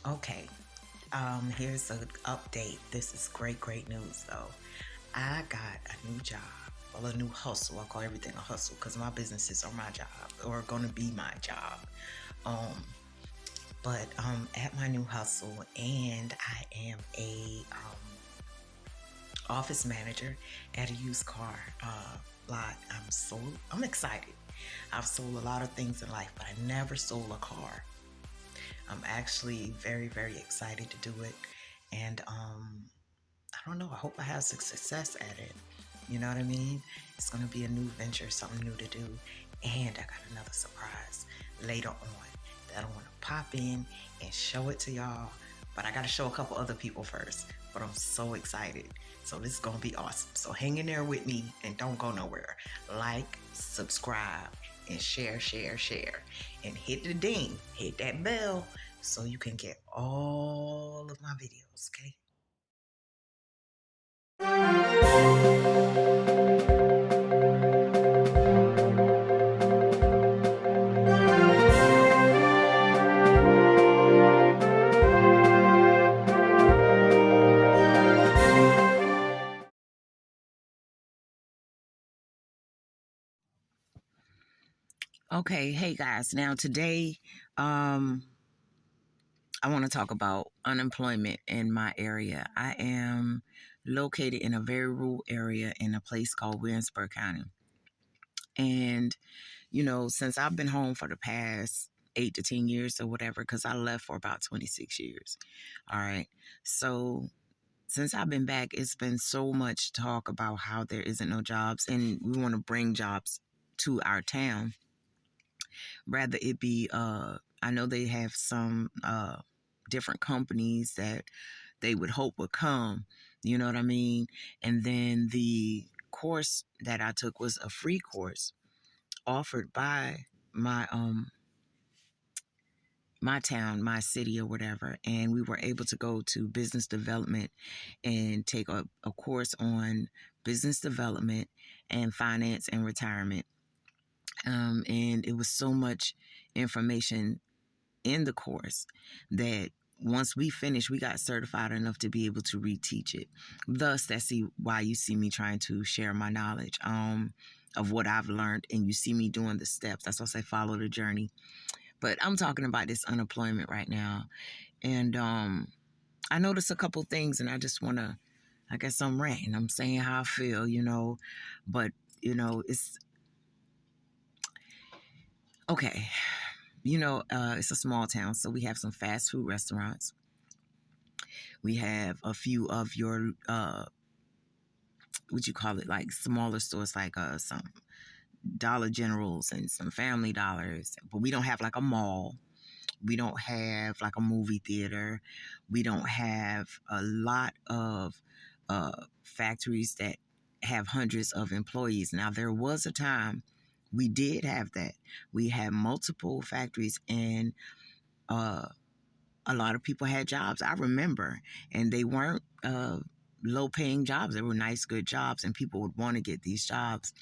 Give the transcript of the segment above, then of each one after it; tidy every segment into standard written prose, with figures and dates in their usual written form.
Okay, here's an update. This is great news though. I got a new job, well, a new hustle. I call everything a hustle because my businesses are my job or gonna be my job. Um, but at my new hustle, and I am a office manager at a used car lot. I'm excited. I've sold a lot of things in life, but I never sold a car. I'm actually very excited to do it, and I don't know. I hope I have some success at it. You know what I mean? It's gonna be a new venture, something new to do, and I got another surprise later on that I want to pop in and show it to y'all. But I got to show a couple other people first. But I'm so excited. So this is gonna be awesome. So hang in there with me and don't go nowhere. Like, subscribe, and share, and hit the ding, hit that bell, so you can get all of my videos. Okay. Okay, hey guys. Now today, I want to talk about unemployment in my area. I am located in a very rural area in a place called Williamsburg County. And, since I've been home for the past 8 to 10 years or whatever, because I left for about 26 years. All right. So since I've been back, it's been so much talk about how there isn't no jobs, and we want to bring jobs to our town. Rather it be, I know they have some different companies that they would hope would come, you know what I mean? And then the course that I took was a free course offered by my town, my city or whatever. And we were able to go to business development and take a course on business development and finance and retirement. And it was so much information in the course that once we finished, we got certified enough to be able to reteach it. Thus, that's why you see me trying to share my knowledge of what I've learned, and you see me doing the steps. That's why I say follow the journey. But I'm talking about this unemployment right now, and I noticed a couple things, and I just want to, I guess I'm ranting. I'm saying how I feel, but it's okay. It's a small town, so we have some fast food restaurants. We have a few of your, what you call it, like smaller stores, like some Dollar Generals and some Family Dollars. But we don't have like a mall. We don't have like a movie theater. We don't have a lot of factories that have hundreds of employees. Now, there was a time we did have that. We had multiple factories, and a lot of people had jobs. I remember, and they weren't low paying jobs. They were nice, good jobs, and people would want to get these jobs.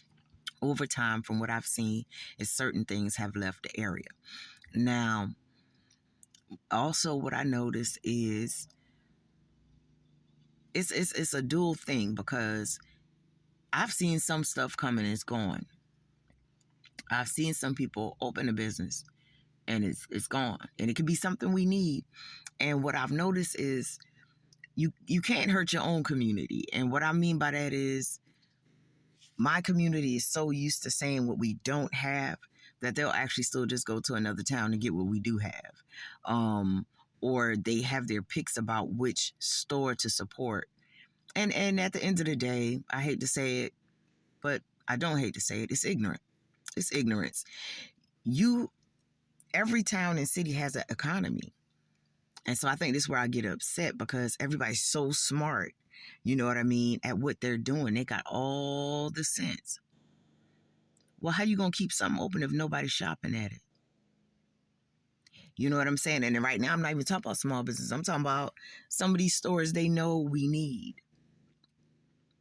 Over time, from what I've seen, is certain things have left the area. Now, also what I noticed is it's a dual thing, because I've seen some stuff coming and it's gone. I've seen some people open a business and it's gone, and it could be something we need. And what I've noticed is you can't hurt your own community. And what I mean by that is, my community is so used to saying what we don't have that they'll actually still just go to another town to get what we do have. Or they have their picks about which store to support. And at the end of the day, I hate to say it, but I don't hate to say it. It's ignorant. It's ignorance. Every town and city has an economy. And so I think this is where I get upset, because everybody's so smart, you know what I mean, at what they're doing. They got all the sense. Well, how you going to keep something open if nobody's shopping at it? You know what I'm saying? And then right now, I'm not even talking about small business. I'm talking about some of these stores they know we need.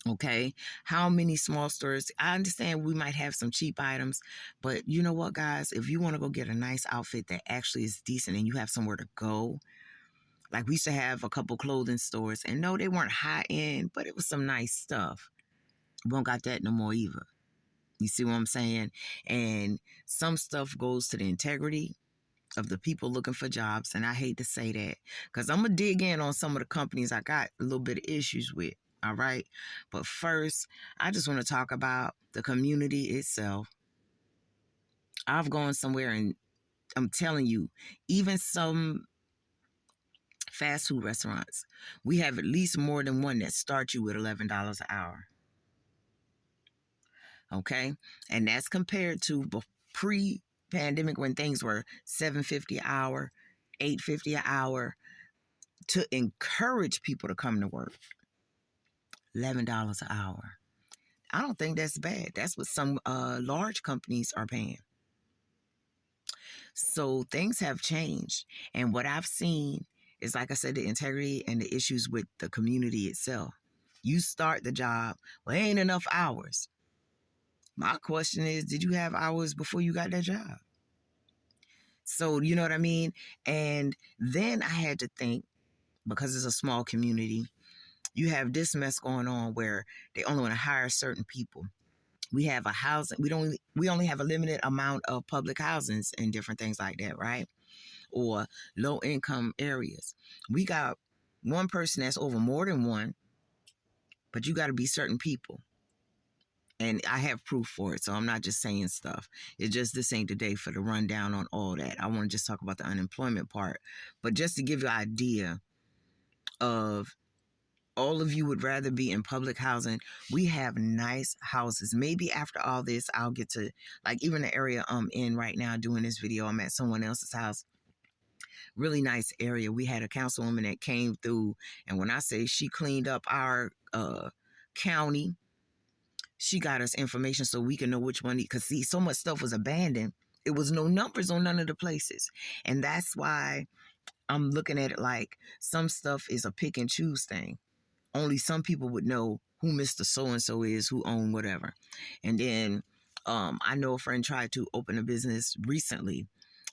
Okay. How many small stores? I understand we might have some cheap items, but you know what, guys? If you want to go get a nice outfit that actually is decent and you have somewhere to go, like we used to have a couple clothing stores, and no, they weren't high end, but it was some nice stuff. We don't got that no more either. You see what I'm saying? And some stuff goes to the integrity of the people looking for jobs. And I hate to say that because I'm going to dig in on some of the companies I got a little bit of issues with. All right. But first, I just want to talk about the community itself. I've gone somewhere and I'm telling you, even some fast food restaurants, we have at least more than one that start you with $11 an hour. Okay. And that's compared to pre-pandemic when things were $7.50 an hour, $8.50 an hour, to encourage people to come to work. $11 an hour. I don't think that's bad. That's what some large companies are paying. So things have changed. And what I've seen is, like I said, the integrity and the issues with the community itself. You start the job, well, ain't enough hours. My question is, did you have hours before you got that job? So, you know what I mean? And then I had to think, because it's a small community, you have this mess going on where they only want to hire certain people. We have a housing, we only have a limited amount of public housings and different things like that, right? Or low income areas. We got one person that's over more than one, but you got to be certain people. And I have proof for it, so I'm not just saying stuff. It's just this ain't the day for the rundown on all that. I want to just talk about the unemployment part. But just to give you an idea of, all of you would rather be in public housing. We have nice houses. Maybe after all this, I'll get to, like, even the area I'm in right now doing this video, I'm at someone else's house. Really nice area. We had a councilwoman that came through, and when I say she cleaned up our county, she got us information so we can know which one, because see, so much stuff was abandoned. It was no numbers on none of the places. And that's why I'm looking at it like some stuff is a pick and choose thing. Only some people would know who Mr. So-and-so is, who owned whatever. And then I know a friend tried to open a business recently,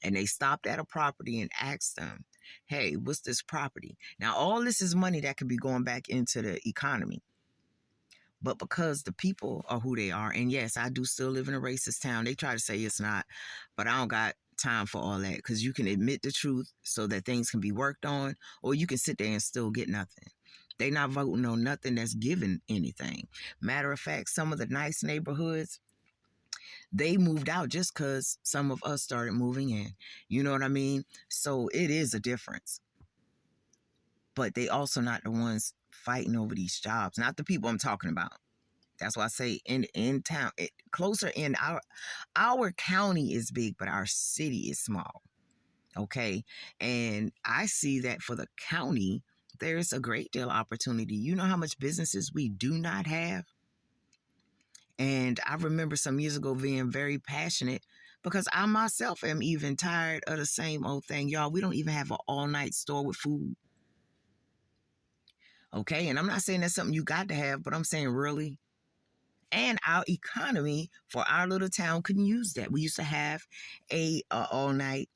and they stopped at a property and asked them, hey, what's this property? Now, all this is money that could be going back into the economy. But because the people are who they are, and yes, I do still live in a racist town. They try to say it's not, but I don't got time for all that, because you can admit the truth so that things can be worked on, or you can sit there and still get nothing. They not voting on nothing that's giving anything. Matter of fact, some of the nice neighborhoods, they moved out just because some of us started moving in. You know what I mean? So it is a difference. But they also not the ones fighting over these jobs, not the people I'm talking about. That's why I say in town, closer in our county is big, but our city is small. Okay. And I see that for the county, there's a great deal of opportunity. You know how much businesses we do not have? And I remember some years ago being very passionate, because I myself am even tired of the same old thing. Y'all, we don't even have an all-night store with food. Okay. And I'm not saying that's something you got to have, but I'm saying, really? And our economy for our little town couldn't use that. We used to have a all-night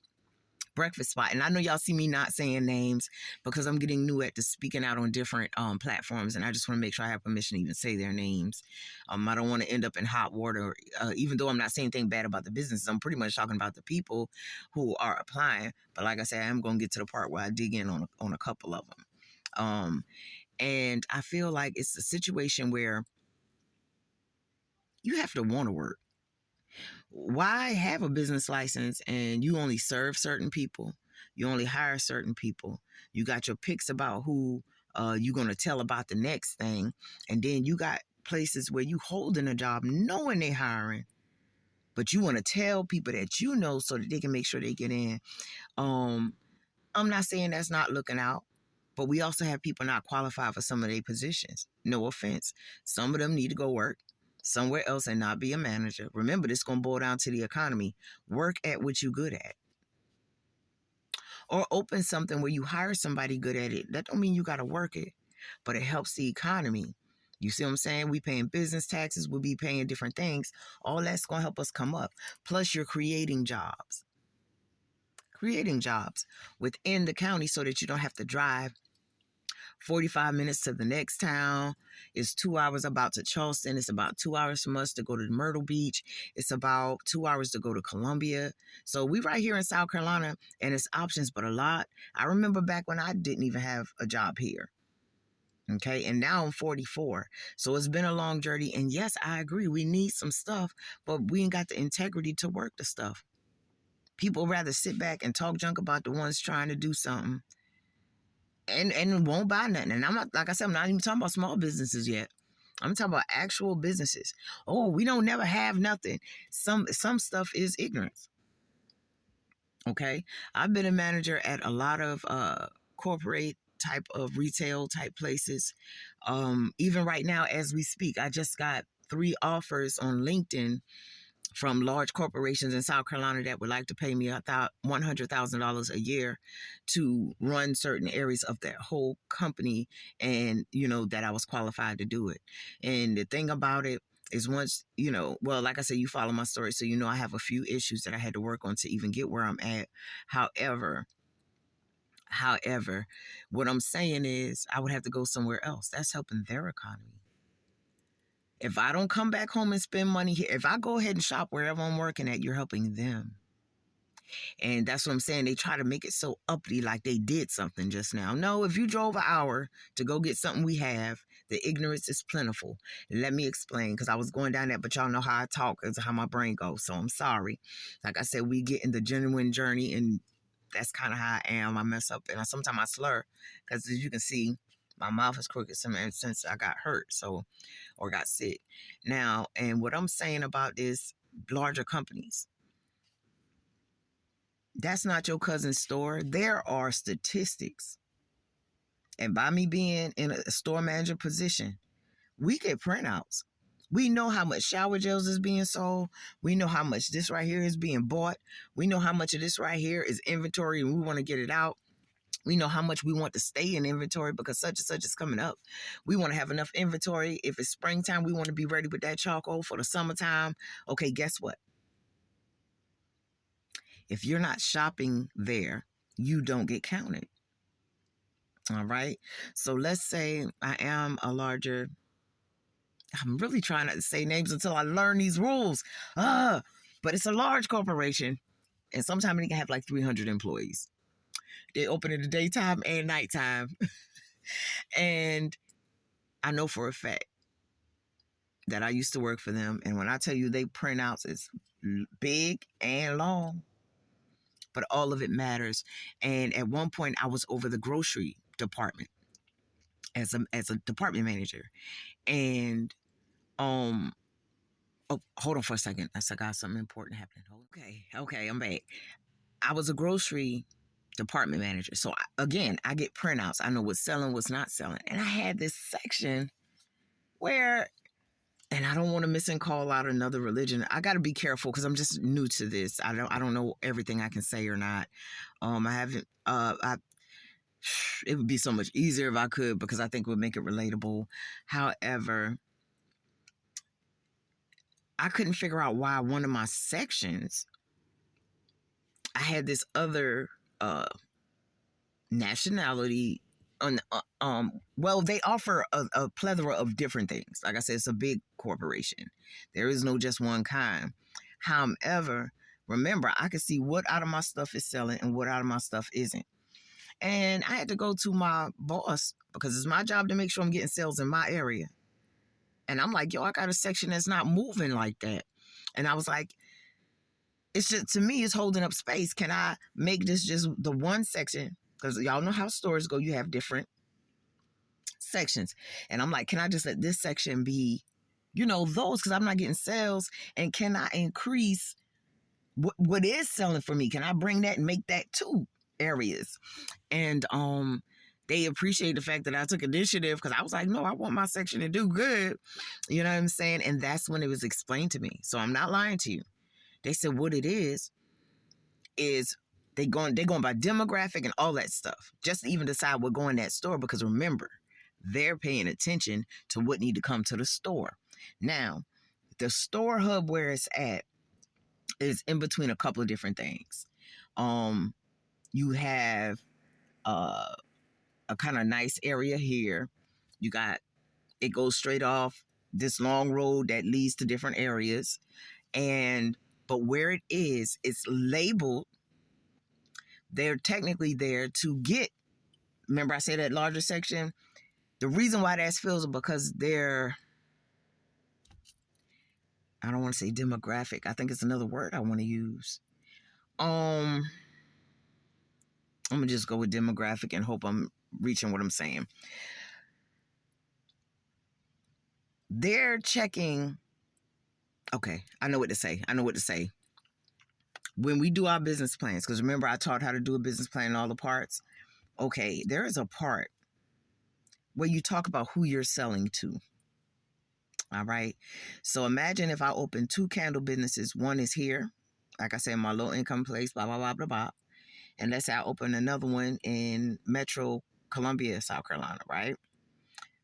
breakfast spot. And I know y'all see me not saying names because I'm getting new at the speaking out on different platforms, and I just want to make sure I have permission to even say their names. I don't want to end up in hot water, even though I'm not saying anything bad about the businesses. I'm pretty much talking about the people who are applying. But like I said, I'm going to get to the part where I dig in on a couple of them. And I feel like it's a situation where you have to want to work. Why have a business license and you only serve certain people? You only hire certain people. You got your picks about who you're going to tell about the next thing. And then you got places where you holding a job knowing they're hiring, but you want to tell people that you know so that they can make sure they get in. I'm not saying that's not looking out, but we also have people not qualified for some of their positions. No offense. Some of them need to go work somewhere else and not be a manager. Remember, this is going to boil down to the economy. Work at what you're good at. or open something where you hire somebody good at it. That don't mean you got to work it, but it helps the economy. You see what I'm saying? We paying business taxes. We'll be paying different things. All that's going to help us come up. Plus, you're creating jobs within the county so that you don't have to drive 45 minutes to the next town. It's 2 hours about to Charleston. It's about 2 hours from us to go to Myrtle Beach. It's about 2 hours to go to Columbia. So we right here in South Carolina, and it's options, but a lot. I remember back when I didn't even have a job here. Okay, and now I'm 44. So it's been a long journey. And yes, I agree. We need some stuff, but we ain't got the integrity to work the stuff. People rather sit back and talk junk about the ones trying to do something and won't buy nothing. And I'm not, like I said, I'm not even talking about small businesses yet. I'm talking about actual businesses. Oh, we don't never have nothing. Some stuff is ignorance. Okay. I've been a manager at a lot of corporate type of retail type places. Even right now, as we speak, I just got 3 offers on LinkedIn from large corporations in South Carolina that would like to pay me $100,000 a year to run certain areas of their whole company, and that I was qualified to do it. And the thing about it is, once well, like I said, you follow my story, so I have a few issues that I had to work on to even get where I'm at. However, what I'm saying is I would have to go somewhere else. That's helping their economy. If I don't come back home and spend money here, if I go ahead and shop wherever I'm working at, you're helping them. And that's what I'm saying. They try to make it so uppity, like they did something just now. No, if you drove an hour to go get something we have, the ignorance is plentiful. Let me explain, because I was going down that, but y'all know how I talk and how my brain goes. So I'm sorry. Like I said, we get in the genuine journey, and that's kind of how I am. I mess up, and sometimes I slur, because as you can see, my mouth is crooked since I got hurt. Or got sick. Now, and what I'm saying about this, larger companies, that's not your cousin's store. There are statistics. And by me being in a store manager position, we get printouts. We know how much shower gels is being sold. We know how much this right here is being bought. We know how much of this right here is inventory and we want to get it out. We know how much we want to stay in inventory because such and such is coming up. We want to have enough inventory. If it's springtime, we want to be ready with that charcoal for the summertime. Okay, guess what? If you're not shopping there, you don't get counted. All right. So let's say I am I'm really trying not to say names until I learn these rules. But it's a large corporation. And sometimes they can have like 300 employees. They open in the daytime and nighttime. And I know for a fact that I used to work for them. And when I tell you they printouts, it's big and long, but all of it matters. And at one point I was over the grocery department as a department manager. And, oh, hold on for a second. I got something important happening. Okay, I'm back. I was a grocery department manager. So again, I get printouts. I know what's selling, what's not selling. And I had this section where, and I don't want to miss and call out another religion. I got to be careful because I'm just new to this. I don't know everything I can say or not. I haven't, it would be so much easier if I could, because I think it would make it relatable. However, I couldn't figure out why one of my sections, I had this other nationality. Well, they offer a plethora of different things. Like I said, it's a big corporation. There is no just one kind. However, remember, I can see what out of my stuff is selling and what out of my stuff isn't. And I had to go to my boss, because it's my job to make sure I'm getting sales in my area. And I'm like, yo, I got a section that's not moving like that. And I was like, it's just, to me, it's holding up space. Can I make this just the one section? Because y'all know how stores go. You have different sections. And I'm like, can I just let this section be, those? Because I'm not getting sales. And can I increase what is selling for me? Can I bring that and make that 2 areas? And they appreciate the fact that I took initiative, because I was like, no, I want my section to do good. You know what I'm saying? And that's when it was explained to me. So I'm not lying to you. They said what it is They going by demographic and all that stuff, just to even decide what go in that store. Because remember, they're paying attention to what need to come to the store. Now, the store hub where it's at is in between a couple of different things. You have a kind of nice area here. You got, it goes straight off this long road that leads to different areas. But where it is, it's labeled. They're technically there to get, remember I said that larger section? The reason why that's filled is because they're, I don't want to say demographic. I think it's another word I want to use. I'm going to just go with demographic and hope I'm reaching what I'm saying. They're checking. Okay, I know what to say. When we do our business plans, because remember I taught how to do a business plan and all the parts. Okay, there is a part where you talk about who you're selling to. All right. So imagine if I open 2 candle businesses. One is here, like I said, my low income place, blah, blah, blah, blah, blah. And let's say I open another one in Metro Columbia, South Carolina, right?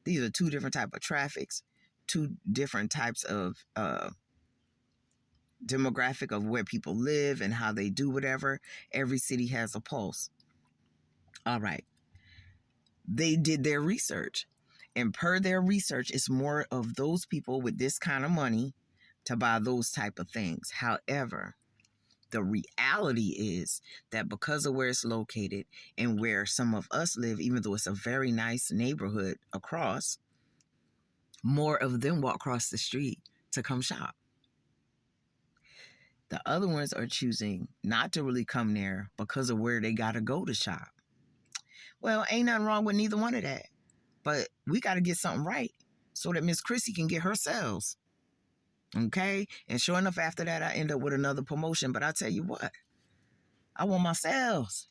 These are 2 different types of traffics, 2 different types of demographic of where people live and how they do whatever. Every city has a pulse. All right. They did their research. And per their research, it's more of those people with this kind of money to buy those type of things. However, the reality is that because of where it's located and where some of us live, even though it's a very nice neighborhood across, more of them walk across the street to come shop. The other ones are choosing not to really come there because of where they got to go to shop. Well, ain't nothing wrong with neither one of that. But we got to get something right so that Miss Chrissy can get her sales. Okay? And sure enough, after that, I end up with another promotion. But I tell you what, I want my sales.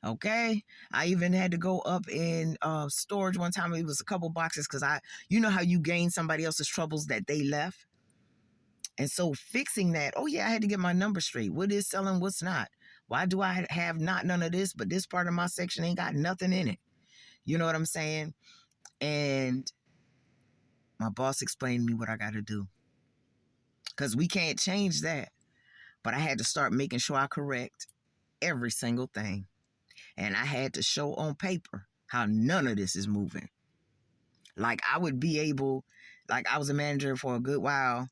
Okay? I even had to go up in storage one time. It was a couple boxes because you know how you gain somebody else's troubles that they left? And so fixing that, oh yeah, I had to get my number straight. What is selling, what's not? Why do I have none of this, but this part of my section ain't got nothing in it? You know what I'm saying? And my boss explained to me what I got to do. Because we can't change that. But I had to start making sure I correct every single thing. And I had to show on paper how none of this is moving. Like I would be able, like I was a manager for a good while.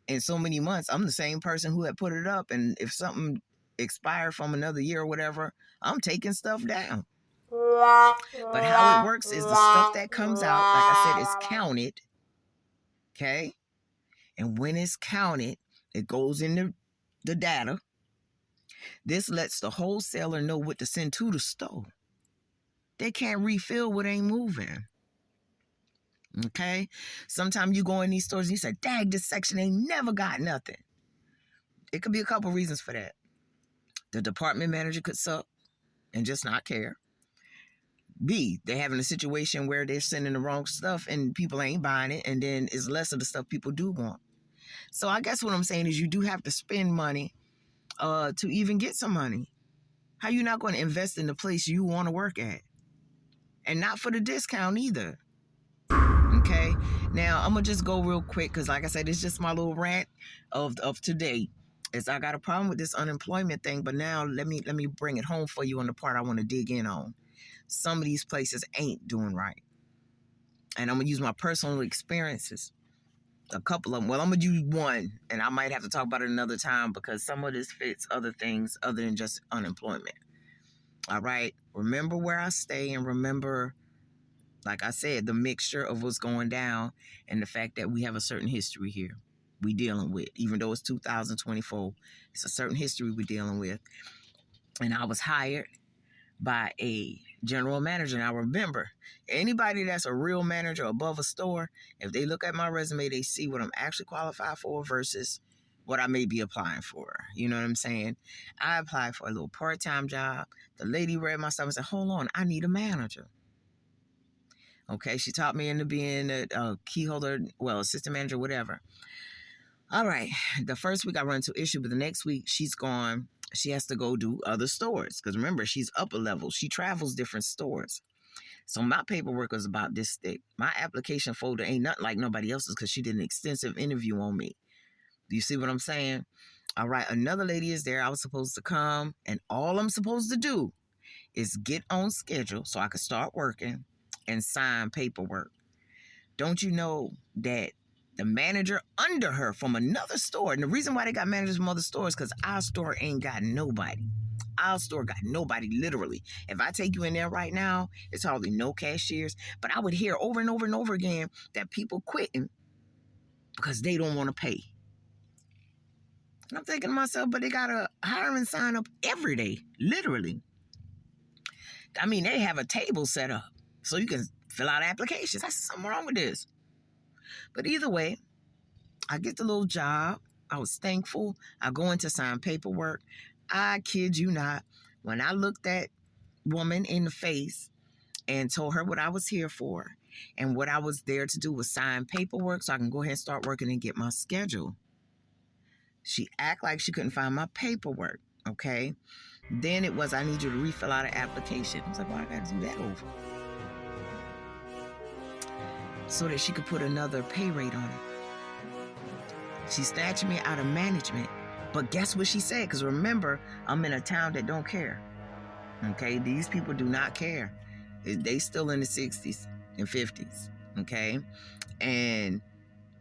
In so many months, I'm the same person who had put it up. And if something expired from another year or whatever, I'm taking stuff down. But how it works is the stuff that comes out, like I said, is counted. Okay? And when it's counted, it goes in the data. This lets the wholesaler know what to send to the store. They can't refill what ain't moving. Okay? Sometimes you go in these stores and you say, dang, this section ain't never got nothing. It could be a couple reasons for that. The department manager could suck and just not care. B, they're having a situation where they're sending the wrong stuff and people ain't buying it, and then it's less of the stuff people do want. So I guess what I'm saying is you do have to spend money to even get some money. How you not going to invest in the place you want to work at? And not for the discount either. Okay? Now, I'm going to just go real quick because like I said, it's just my little rant of today. Is I got a problem with this unemployment thing, but now let me bring it home for you on the part I want to dig in on. Some of these places ain't doing right. And I'm going to use my personal experiences. A couple of them. Well, I'm going to use one, and I might have to talk about it another time because some of this fits other things other than just unemployment. All right? Remember where I stay and remember, like I said, the mixture of what's going down and the fact that we have a certain history here we dealing with. Even though it's 2024, it's a certain history we're dealing with. And I was hired by a general manager. Now remember, anybody that's a real manager above a store, if they look at my resume, they see what I'm actually qualified for versus what I may be applying for. You know what I'm saying? I applied for a little part-time job. The lady read my stuff and said, hold on, I need a manager. Okay, she taught me into being a key holder, well, assistant manager, whatever. All right, the first week I run into issue, but the next week she's gone. She has to go do other stores. Because remember, she's upper level. She travels different stores. So my paperwork was about this thick. My application folder ain't nothing like nobody else's because she did an extensive interview on me. Do you see what I'm saying? All right, another lady is there. I was supposed to come, and all I'm supposed to do is get on schedule so I could start working and sign paperwork. Don't you know that the manager under her from another store, and the reason why they got managers from other stores, because our store ain't got nobody. Our store got nobody, literally. If I take you in there right now, it's hardly no cashiers. But I would hear over and over and over again that people quitting because they don't want to pay. And I'm thinking to myself, but they got a hiring sign up every day, literally. I mean, they have a table set up so you can fill out applications. That's something wrong with this. But either way, I get the little job. I was thankful. I go in to sign paperwork. I kid you not. When I looked that woman in the face and told her what I was here for and what I was there to do was sign paperwork so I can go ahead and start working and get my schedule, she act like she couldn't find my paperwork, okay? Then it was, I need you to refill out an application. I was like, well, I got to do that over. So that she could put another pay rate on it. She snatched me out of management. But guess what she said? Because remember, I'm in a town that don't care. Okay? These people do not care. They still in the 60s and 50s. Okay? And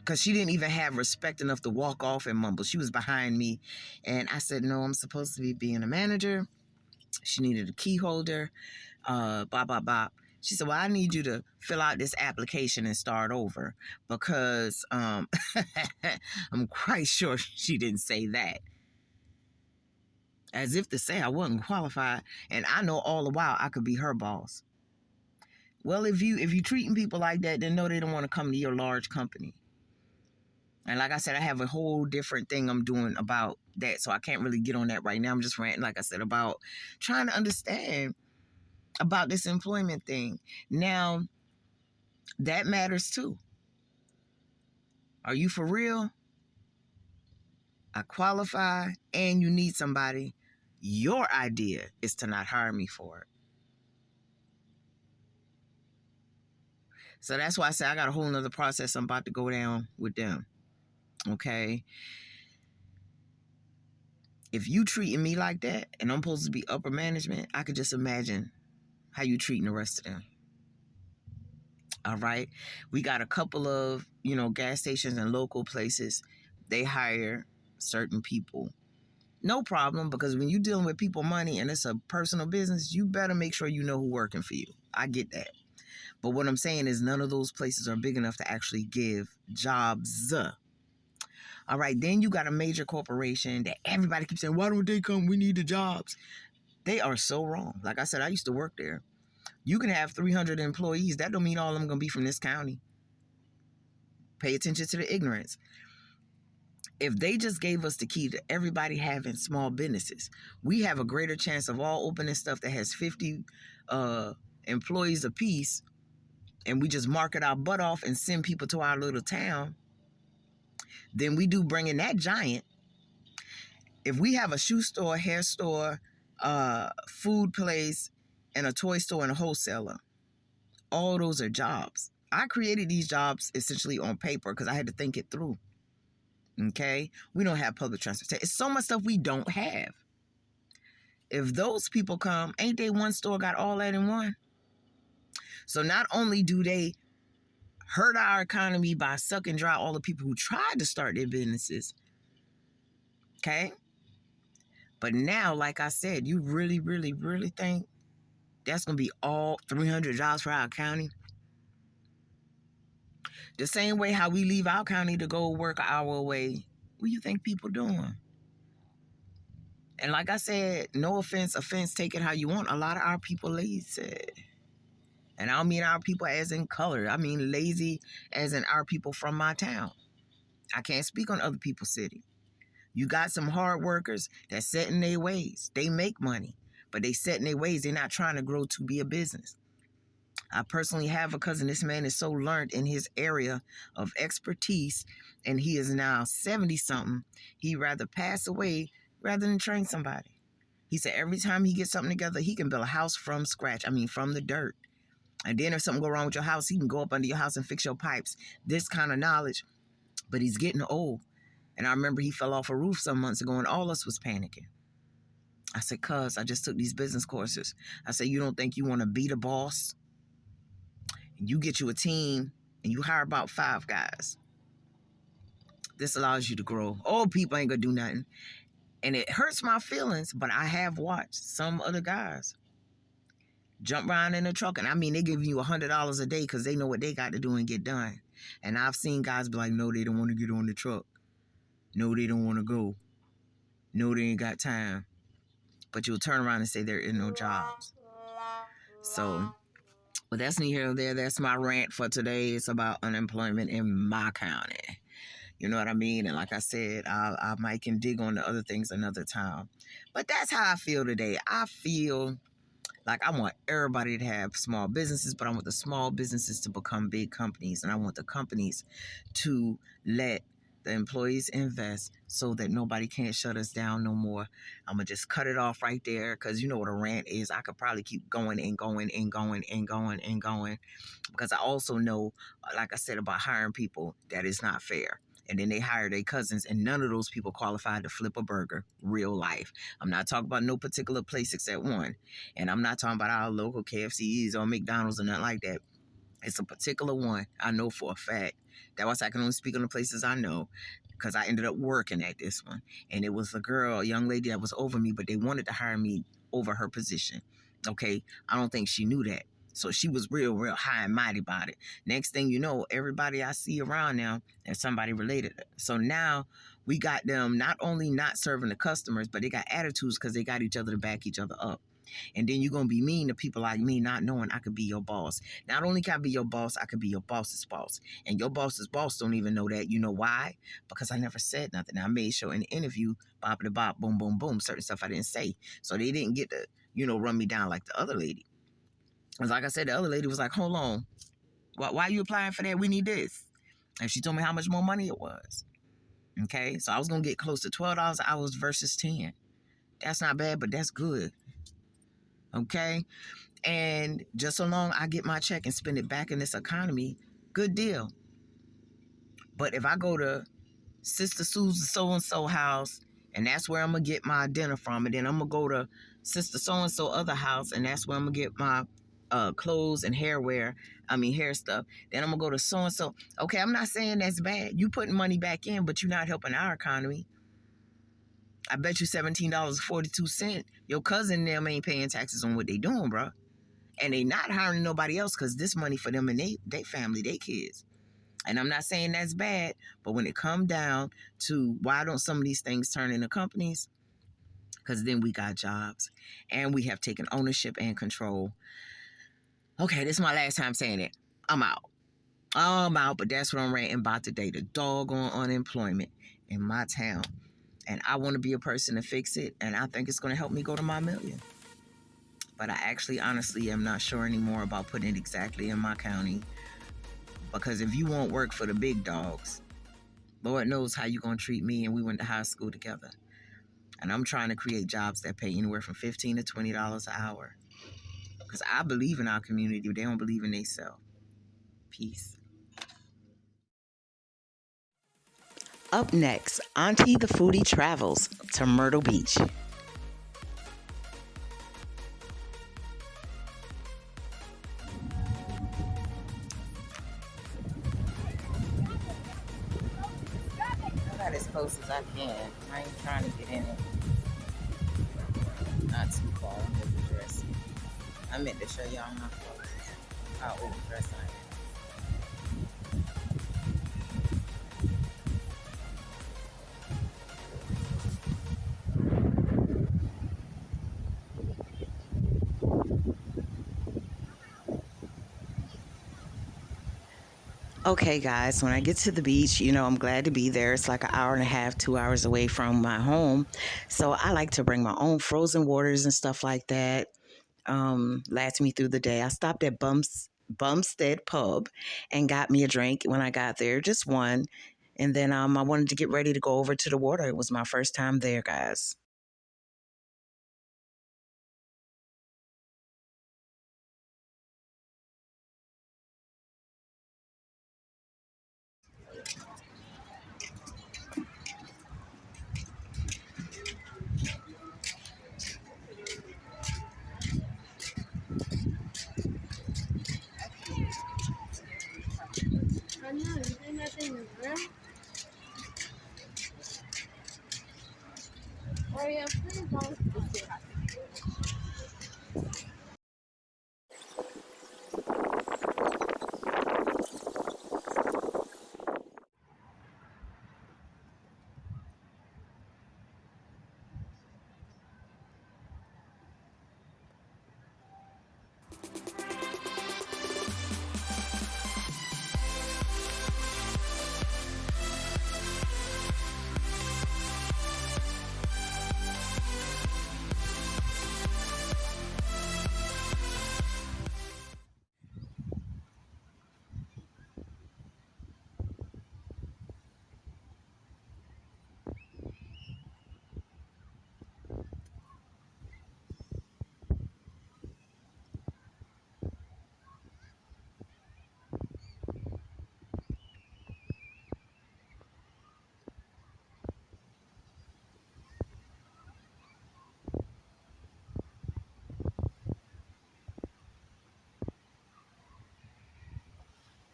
because she didn't even have respect enough to walk off and mumble. She was behind me. And I said, no, I'm supposed to be being a manager. She needed a key holder. Bop, bop, bop. She said, well, I need you to fill out this application and start over because I'm quite sure she didn't say that. As if to say I wasn't qualified, and I know all the while I could be her boss. Well, if you treating people like that, then no, they don't want to come to your large company. And like I said, I have a whole different thing I'm doing about that, so I can't really get on that right now. I'm just ranting, like I said, about trying to understand about this employment thing. Now, that matters too. Are you for real? I qualify and you need somebody. Your idea is to not hire me for it. So that's why I say I got a whole nother process I'm about to go down with them. Okay? If you treating me like that and I'm supposed to be upper management, I could just imagine how you treating the rest of them. All right? We got a couple of, gas stations and local places. They hire certain people. No problem, because when you're dealing with people money and it's a personal business, you better make sure you know who's working for you. I get that. But what I'm saying is none of those places are big enough to actually give jobs. All right, then you got a major corporation that everybody keeps saying, why don't they come? We need the jobs. They are so wrong. Like I said, I used to work there. You can have 300 employees. That don't mean all of them going to be from this county. Pay attention to the ignorance. If they just gave us the key to everybody having small businesses, we have a greater chance of all opening stuff that has 50 employees apiece, and we just market our butt off and send people to our little town, than we do bringing that giant. If we have a shoe store, hair store, food place, and a toy store and a wholesaler, all those are jobs. I created these jobs essentially on paper because I had to think it through. Okay? We don't have public transportation. It's so much stuff we don't have. If those people come, ain't they one store got all that in one? So not only do they hurt our economy by sucking dry all the people who tried to start their businesses, okay? But now, like I said, you really, really, really think that's going to be all 300 jobs for our county? The same way how we leave our county to go work our way, what do you think people doing? And like I said, no offense, take it how you want. A lot of our people lazy. And I don't mean our people as in color. I mean lazy as in our people from my town. I can't speak on other people's city. You got some hard workers that set in their ways. They make money, but they set in their ways. They're not trying to grow to be a business. I personally have a cousin. This man is so learned in his area of expertise, and he is now 70-something. He'd rather pass away rather than train somebody. He said every time he gets something together, he can build a house from scratch. I mean, from the dirt. And then if something go wrong with your house, he can go up under your house and fix your pipes. This kind of knowledge. But he's getting old. And I remember he fell off a roof some months ago and all of us was panicking. I said, cuz, I just took these business courses. I said, you don't think you want to be the boss? And you get you a team and you hire about 5 guys. This allows you to grow. Old people ain't going to do nothing. And it hurts my feelings, but I have watched some other guys jump around in a truck. And I mean, they give you $100 a day because they know what they got to do and get done. And I've seen guys be like, no, they don't want to get on the truck. No, they don't want to go. No, they ain't got time. But you'll turn around and say there is no jobs. So, but that's neither here nor there. That's my rant for today. It's about unemployment in my county. You know what I mean? And like I said, I might can dig on the other things another time. But that's how I feel today. I feel like I want everybody to have small businesses, but I want the small businesses to become big companies. And I want the companies to let the employees invest so that nobody can't shut us down no more. I'm going to just cut it off right there because you know what a rant is. I could probably keep going and going and going and going and going because I also know, like I said, about hiring people, that is not fair. And then they hire their cousins, and none of those people qualified to flip a burger, real life. I'm not talking about no particular place except one. And I'm not talking about our local KFCs or McDonald's or nothing like that. It's a particular one I know for a fact. That was I can only speak on the places I know because I ended up working at this one. And it was a young lady that was over me, but they wanted to hire me over her position. Okay, I don't think she knew that. So she was real high and mighty about it. Next thing you know, everybody I see around now is somebody related. So now we got them not only not serving the customers, but they got attitudes because they got each other to back each other up. And then you're going to be mean to people like me, not knowing I could be your boss. Not only can I be your boss, I could be your boss's boss. And your boss's boss don't even know that. You know why? Because I never said nothing. I made sure in the interview, boppity bop, boom, boom, boom, certain stuff I didn't say. So they didn't get to, run me down like the other lady. Because like I said, the other lady was like, hold on. Why are you applying for that? We need this. And she told me how much more money it was. Okay? So I was going to get close to $12 an hour versus 10. That's not bad, but that's good. Okay? And just so long I get my check and spend it back in this economy, good deal. But if I go to Sister Susan so-and-so house, and that's where I'm going to get my dinner from, and then I'm going to go to Sister so-and-so other house, and that's where I'm going to get my clothes and hair stuff. Then I'm going to go to so-and-so. Okay, I'm not saying that's bad. You putting money back in, but you're not helping our economy. I bet you $17.42. Your cousin and them ain't paying taxes on what they doing, bro. And they not hiring nobody else because this money for them and they family, they kids. And I'm not saying that's bad, but when it come down to why don't some of these things turn into companies? Because then we got jobs and we have taken ownership and control. Okay, this is my last time saying it. I'm out, but that's what I'm ranting about today. The doggone unemployment in my town. And I want to be a person to fix it. And I think it's going to help me go to my million. But I actually, honestly, am not sure anymore about putting it exactly in my county. Because if you won't work for the big dogs, Lord knows how you're going to treat me. And we went to high school together. And I'm trying to create jobs that pay anywhere from $15 to $20 an hour. Because I believe in our community, but they don't believe in themselves. Peace. Up next, Auntie the Foodie travels to Myrtle Beach. I got as close as I can. I ain't trying to get in it. Not too far. I'm overdressed. I meant to show y'all my clothes. How overdressed I am. Okay, guys, when I get to the beach, I'm glad to be there. It's like an hour and a half, 2 hours away from my home. So I like to bring my own frozen waters and stuff like that. Last me through the day. I stopped at Bumstead Pub and got me a drink when I got there, just one. And then I wanted to get ready to go over to the water. It was my first time there, guys.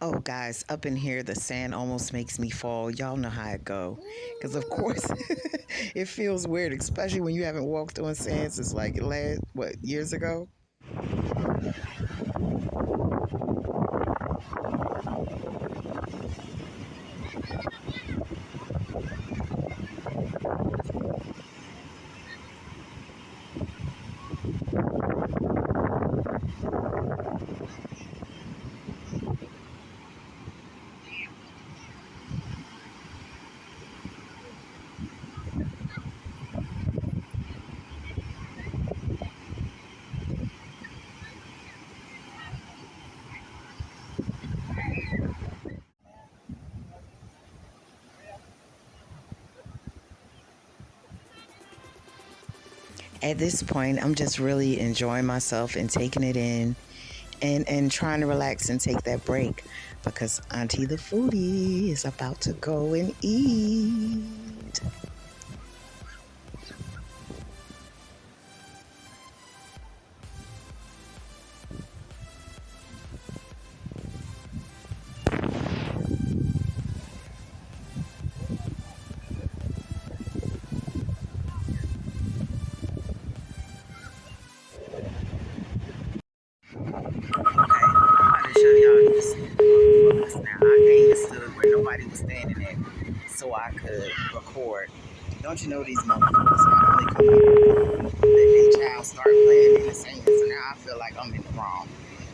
Oh, guys, up in here, the sand almost makes me fall. Y'all know how it go. Because, of course, it feels weird, especially when you haven't walked on sand since, like, last, what, years ago? At this point, I'm just really enjoying myself and taking it in and trying to relax and take that break because Auntie the Foodie is about to go and eat. Okay, I'm about to show y'all this motherfuckers now. I came and stood where nobody was standing at so I could record. Don't you know these motherfuckers not only come up, let their child start playing in the sand, so now I feel like I'm in the wrong.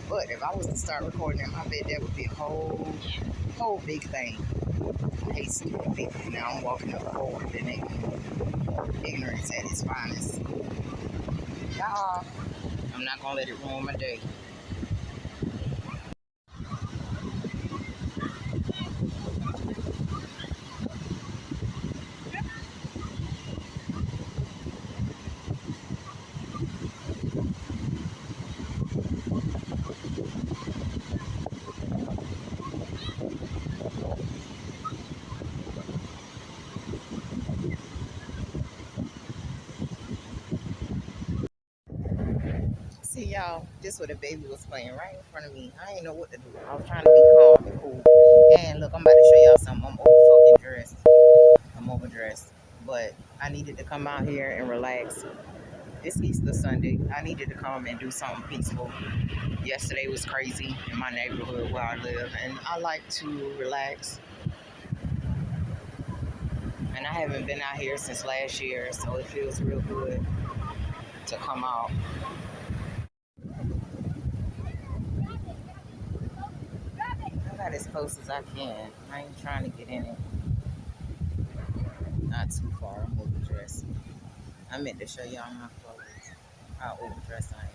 But if I was to start recording them, I bet that would be a whole big thing. I hate stupid people. Now I'm walking up forward and ignorance at its finest. Y'all, I'm not gonna let it ruin my day. See y'all, this what a baby was playing right in front of me. I ain't know what to do. I was trying to be calm and cool. And look, I'm about to show y'all something. I'm over fucking dressed. I'm overdressed. But I needed to come out here and relax. It's Easter Sunday. I needed to come and do something peaceful. Yesterday was crazy in my neighborhood where I live, and I like to relax. And I haven't been out here since last year, so it feels real good to come out. I got as close as I can. I ain't trying to get in it. Not too far. I'm overdressed. I meant to show y'all my clothes. How overdressed I am.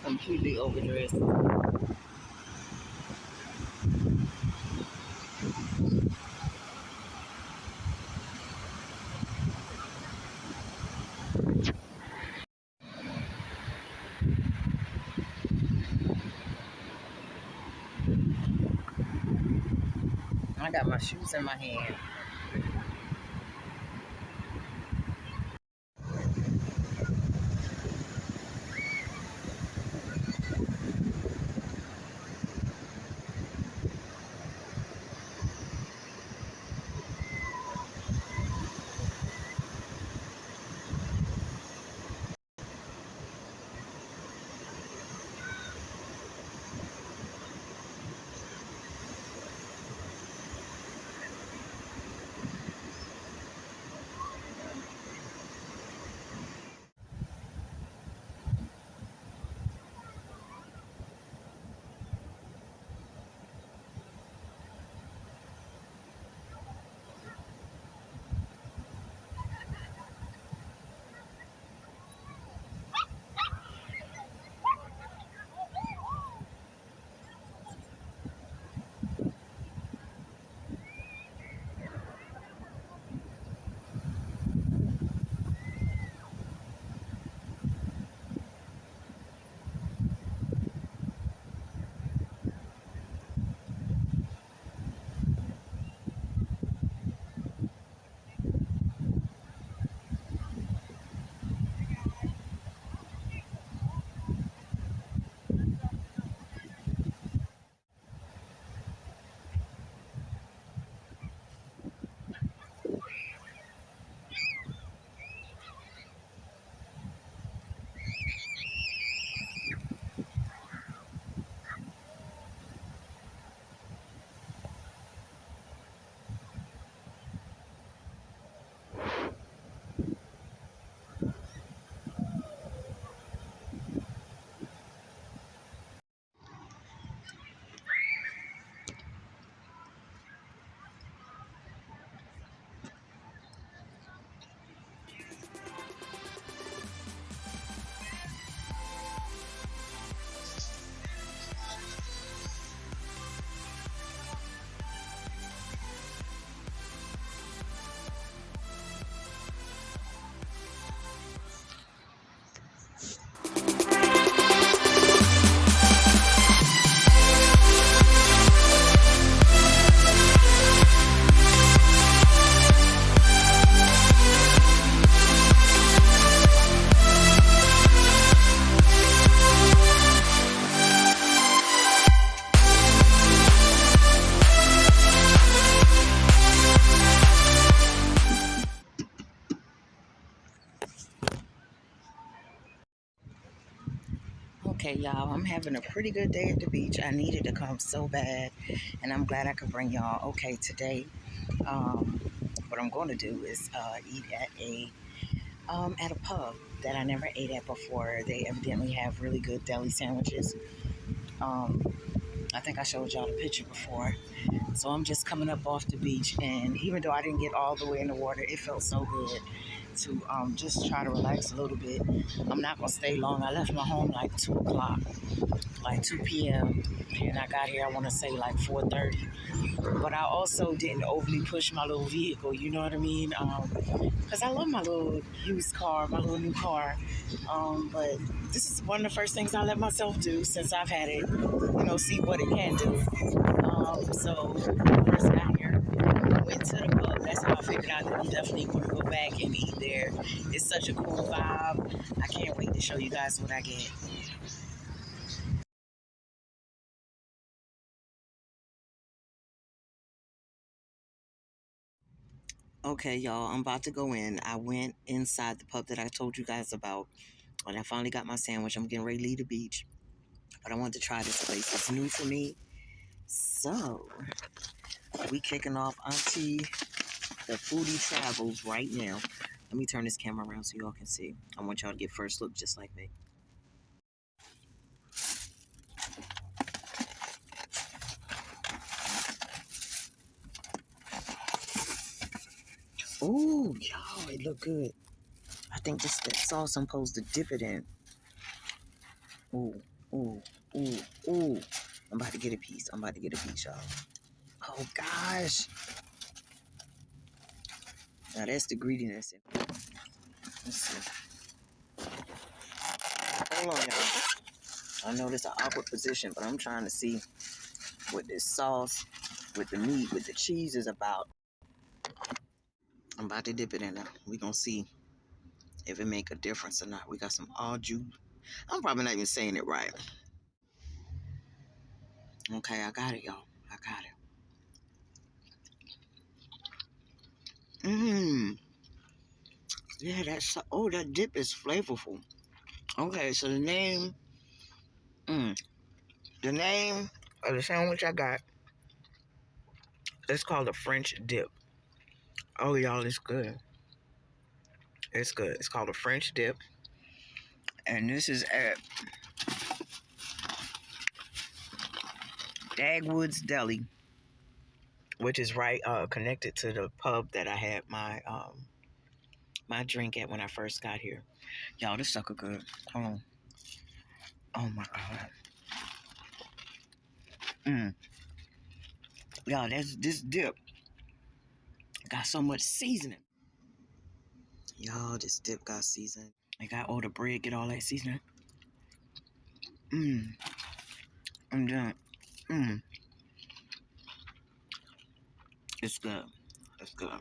Completely overdressed. I got my shoes in my hand. y'all, I'm having a pretty good day at the beach. I needed to come so bad, and I'm glad I could bring y'all. Okay, today, um, what I'm going to do is eat at a pub that I never ate at before. They evidently have really good deli sandwiches. Um, I think I showed y'all the picture before. So I'm just coming up off the beach, and even though I didn't get all the way in the water, it felt so good to just try to relax a little bit. I'm not gonna stay long. I left my home like 2 o'clock, like 2 p.m. and I got here, I want to say like 4:30. But I also didn't overly push my little vehicle. You know what I mean? Because I love my little used car, my little new car. But this is one of the first things I let myself do since I've had it. See what it can do. So first got here, went to the pub. That's how I figured out that I'm definitely going to go back and eat there. It's such a cool vibe. I can't wait to show you guys what I get. Okay, y'all, I'm about to go in. I went inside the pub that I told you guys about, and I finally got my sandwich. I'm getting ready to leave the beach, but I wanted to try this place. It's new for me. So, we kicking off Auntie, the Foodie Travels right now. Let me turn this camera around so y'all can see. I want y'all to get first look just like me. Ooh, y'all, it look good. I think this that sauce I'm supposed to dip it in. Ooh, ooh, ooh, ooh. I'm about to get a piece. Y'all. Oh gosh. Now that's the greediness. Let's see. Hold on, y'all. I know this is an awkward position, but I'm trying to see what this sauce, with the meat, with the cheese is about. I'm about to dip it in there. We gonna see if it make a difference or not. We got some au jus. I'm probably not even saying it right. Okay, I got it, y'all. I got it. Mmm. Yeah, that dip is flavorful. Okay, so the name of the sandwich I got, it's called a French dip. Oh, y'all, it's good. It's good. It's called a French dip, and this is at Dagwood's Deli, which is right connected to the pub that I had my drink at when I first got here. Y'all, this sucker good. Hold on. Oh my god. Mm. Y'all, this dip got so much seasoning. Y'all, this dip got seasoning. I got all the bread, get all that seasoning. Mmm. I'm done. Mmm. It's good. It's good.